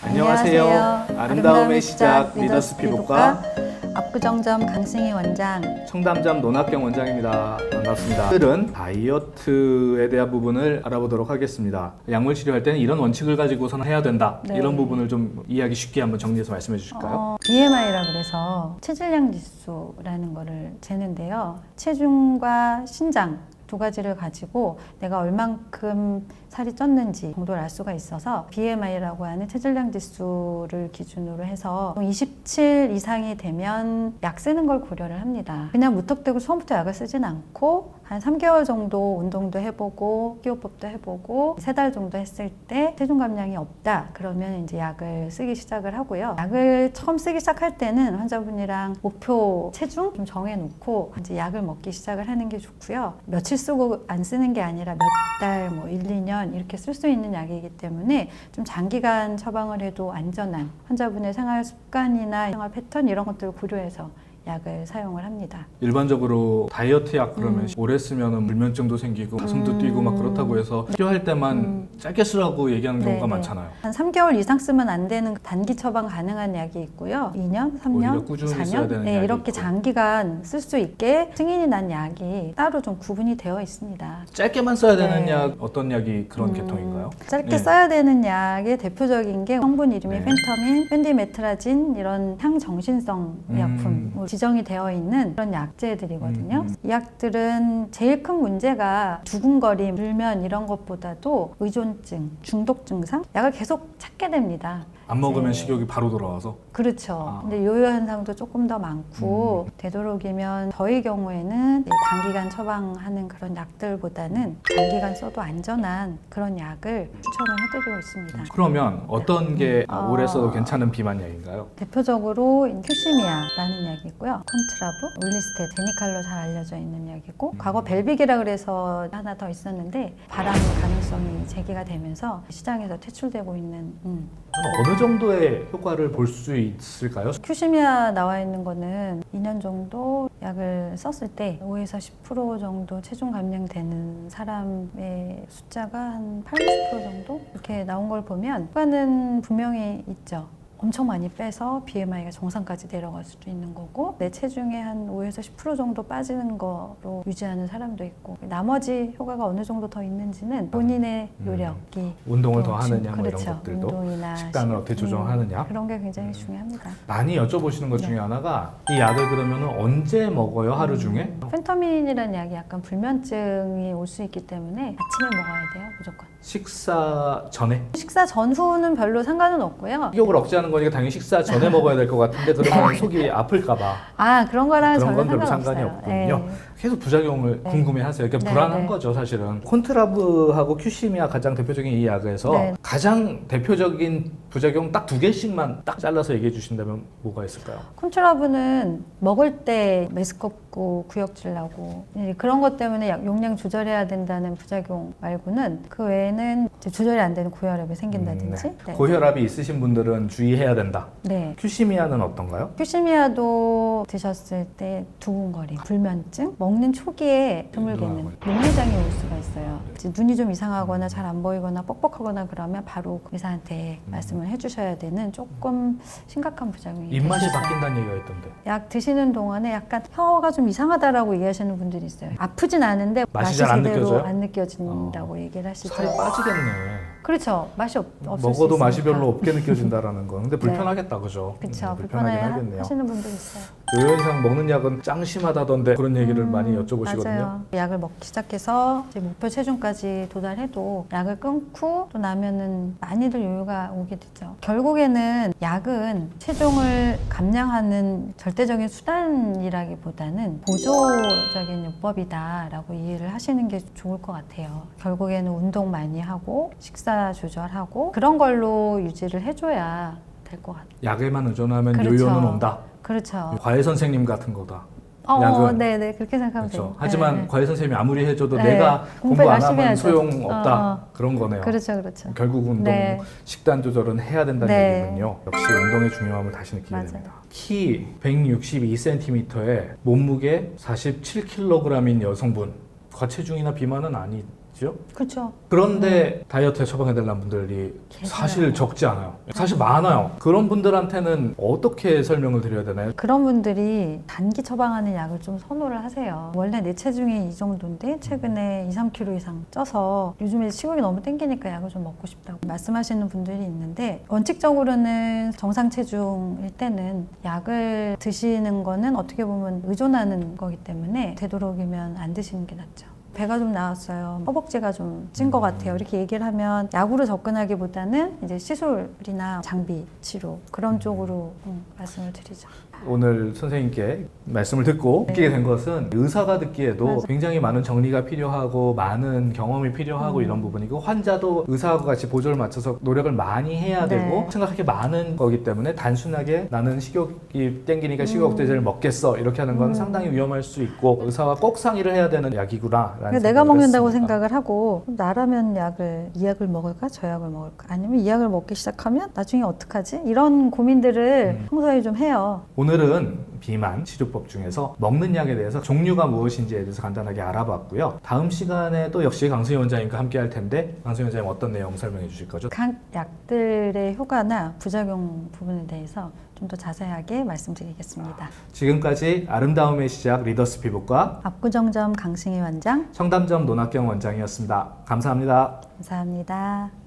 안녕하세요. 아름다움의 시작 리더스 피부과 압구정점 강승희 원장. 청담점 논학경 원장입니다. 반갑습니다. 오늘은 다이어트에 대한 부분을 알아보도록 하겠습니다. 약물 치료할 때는 이런 원칙을 가지고선 해야 된다. 네. 이런 부분을 좀 이해하기 쉽게 한번 정리해서 말씀해 주실까요? BMI라 그래서 체질량 지수라는 거를 재는데요. 체중과 신장 두 가지를 가지고 내가 얼만큼 살이 쪘는지 정도를 알 수가 있어서 BMI라고 하는 체질량 지수를 기준으로 해서 27 이상이 되면 약 쓰는 걸 고려를 합니다. 그냥 무턱대고 처음부터 약을 쓰진 않고 한 3개월 정도 운동도 해보고 식이요법도 해보고 3달 정도 했을 때 체중 감량이 없다 그러면 이제 약을 쓰기 시작을 하고요. 약을 처음 쓰기 시작할 때는 환자분이랑 목표 체중 좀 정해놓고 이제 약을 먹기 시작을 하는 게 좋고요. 며칠 쓰고 안 쓰는 게 아니라 몇 달, 뭐 1, 2년 이렇게 쓸 수 있는 약이기 때문에 좀 장기간 처방을 해도 안전한 환자분의 생활 습관이나 생활 패턴 이런 것들을 고려해서 약을 사용을 합니다. 일반적으로 다이어트 약 그러면 오래 쓰면 불면증도 생기고 가슴도 뛰고 막 그렇다고 해서 필요할 때만 짧게 쓰라고 얘기하는 경우가 네네. 많잖아요. 한 3개월 이상 쓰면 안 되는 단기 처방 가능한 약이 있고요. 2년, 3년, 오히려 꾸준히 써야 4년 되는 네, 약이 이렇게 있고. 장기간 쓸 수 있게 승인이 난 약이 따로 좀 구분이 되어 있습니다. 짧게만 써야 되는 네. 약 어떤 약이 그런 계통인가요? 짧게 네. 써야 되는 약의 대표적인 게 성분 이름이 네. 펜터민, 펜디메트라진 이런 향정신성 약품 지정이 되어 있는 그런 약제들이거든요. 이 약들은 제일 큰 문제가 두근거림, 불면 이런 것보다도 의존증, 중독 증상 약을 계속 찾게 됩니다. 안 먹으면 이제 식욕이 바로 돌아와서 그렇죠. 근데 요요 현상도 조금 더 많고 되도록이면 저희 경우에는 이제 단기간 처방하는 그런 약들보다는 장기간 써도 안전한 그런 약을 추천을 해드리고 있습니다. 그러면 어떤 게 어. 오래 써도 괜찮은 비만 약인가요? 대표적으로 큐시미아라는 약이 있고요. 콘트라브, 울리스테, 데니칼로 잘 알려져 있는 약이고 과거 벨빅이라 그래서 하나 더 있었는데 발암 가능성이 제기가 되면서 시장에서 퇴출되고 있는 어느 정도의 효과를 볼 수 있을까요? 큐시미아 나와 있는 거는 2년 정도 약을 썼을 때 5에서 10% 정도 체중 감량되는 사람의 숫자가 한 8, 90% 정도 이렇게 나온 걸 보면 효과는 분명히 있죠. 엄청 많이 빼서 BMI가 정상까지 내려갈 수도 있는 거고 내 체중의 한 5에서 10% 정도 빠지는 거로 유지하는 사람도 있고 나머지 효과가 어느 정도 더 있는지는 본인의 노력이 운동을 또 더 하느냐 뭐 그렇죠. 이런 것들도 운동이나 식단을 어떻게 조정하느냐 그런 게 굉장히 중요합니다. 많이 여쭤보시는 것 중에 네. 하나가 이 약을 그러면 언제 먹어요? 하루 중에? 펜터민이라는 약이 약간 불면증이 올 수 있기 때문에 아침에 먹어야 돼요, 무조건. 식사 전에? 식사 전후는 별로 상관은 없고요. 식욕을 억제하는 거니까 당연히 식사 전에 먹어야 될 것 같은데 그러면 속이 아플까 봐 아, 그런 거랑 그런 전혀 건 별로 상관이 상관없어요. 없군요. 계속 부작용을 네. 궁금해하세요. 그러니까 네, 불안한 네. 거죠, 사실은. 콘트라브하고 큐시미아 가장 대표적인 이 약에서 네. 가장 대표적인 부작용 딱 2개씩만 딱 잘라서 얘기해 주신다면 뭐가 있을까요? 콘트라브는 먹을 때 메스껍고 구역질 나고 그런 것 때문에 약 용량 조절해야 된다는 부작용 말고는 그 외에는 이제 조절이 안 되는 고혈압이 생긴다든지 네. 고혈압이 있으신 분들은 주의해야 된다. 네. 큐시미아는 어떤가요? 큐시미아도 드셨을 때 두근거림, 불면증, 먹는 초기에 드물게는 목내장이 올 수가 있어요. 이제 눈이 좀 이상하거나 잘 안 보이거나 뻑뻑하거나 그러면 바로 의사한테 말씀을 해주셔야 되는 조금 심각한 부작용이 입맛이 될 수 있어요. 바뀐다는 얘기가 있던데. 약 드시는 동안에 약간 혀가 좀 이상하다라고 얘기하시는 분들이 있어요. 아프진 않은데 맛이 맛이 잘 안 제대로 느껴져요? 안 느껴진다고 얘기를 하시죠. 살이 빠지겠네. 그렇죠. 맛이 없을 수 먹어도 맛이 있으니까. 별로 없게 느껴진다라는 거. 근데 불편하겠다, 그죠? 그렇죠. 불편하긴 불편해 하겠네요. 하시는 분들 있어요. 요현상 먹는 약은 짱 심하다던데 그런 얘기를 많이 여쭤보시거든요. 맞아요. 약을 먹기 시작해서 이제 목표 체중까지 도달해도 약을 끊고 또 나면은 많이들 요요가 오게 되죠. 결국에는 약은 체중을 감량하는 절대적인 수단이라기보다는 보조적인 요법이다라고 이해를 하시는 게 좋을 것 같아요. 결국에는 운동 많이 하고 식사 조절하고 그런 걸로 유지를 해줘야 될 것 같아요. 약에만 의존하면 그렇죠. 요요는 온다. 그렇죠. 과외 선생님 같은 거다. 약은. 네네 그렇게 생각하면 그렇죠. 돼요. 하지만 네. 과외 선생님이 아무리 해줘도 네. 내가 공부 공부 안 열심히 하면 해야죠. 소용없다. 그런 거네요. 그렇죠, 그렇죠. 결국 운동, 네. 식단 조절은 해야 된다는 네. 얘기군요. 역시 운동의 중요함을 다시 느끼게 맞아요. 됩니다. 키 162cm에 몸무게 47kg인 여성분, 과체중이나 비만은 아니 그죠? 그렇죠. 그런데 다이어트에 처방해달라는 분들이 계세요. 사실 적지 않아요. 사실 많아요. 그런 분들한테는 어떻게 설명을 드려야 되나요? 그런 분들이 단기 처방하는 약을 좀 선호를 하세요. 원래 내 체중이 이 정도인데 최근에 2, 3kg 이상 쪄서 요즘에 식욕이 너무 땡기니까 약을 좀 먹고 싶다고 말씀하시는 분들이 있는데, 원칙적으로는 정상 체중일 때는 약을 드시는 거는 어떻게 보면 의존하는 거기 때문에 되도록이면 안 드시는 게 낫죠. 배가 좀 나왔어요. 허벅지가 좀 찐 것 같아요. 이렇게 얘기를 하면 약으로 접근하기보다는 이제 시술이나 장비 치료 그런 쪽으로 말씀을 드리죠. 오늘 선생님께 말씀을 듣고 느끼게 된 것은 의사가 듣기에도 맞아. 굉장히 많은 정리가 필요하고 많은 경험이 필요하고 이런 부분이고, 환자도 의사하고 같이 보조를 맞춰서 노력을 많이 해야 네. 되고 생각할 게 많은 거기 때문에 단순하게 나는 식욕이 땡기니까 식욕 억제제를 먹겠어 이렇게 하는 건 상당히 위험할 수 있고, 의사와 꼭 상의를 해야 되는 약이구나 라는 그러니까 내가 먹는다고 했습니다. 생각을 하고, 나라면 이 약을 먹을까 저 약을 먹을까, 아니면 이 약을 먹기 시작하면 나중에 어떡하지, 이런 고민들을 평소에 좀 해요. 오늘은 비만 치료법 중에서 먹는 약에 대해서 종류가 무엇인지에 대해서 간단하게 알아봤고요. 다음 시간에 또 역시 강승희 원장님과 함께 할 텐데, 강승희 원장님 어떤 내용 설명해 주실 거죠? 각 약들의 효과나 부작용 부분에 대해서 좀 더 자세하게 말씀드리겠습니다. 지금까지 아름다움의 시작 리더스 피부과 압구정점 강승희 원장 청담점 노낙경 원장이었습니다. 감사합니다. 감사합니다.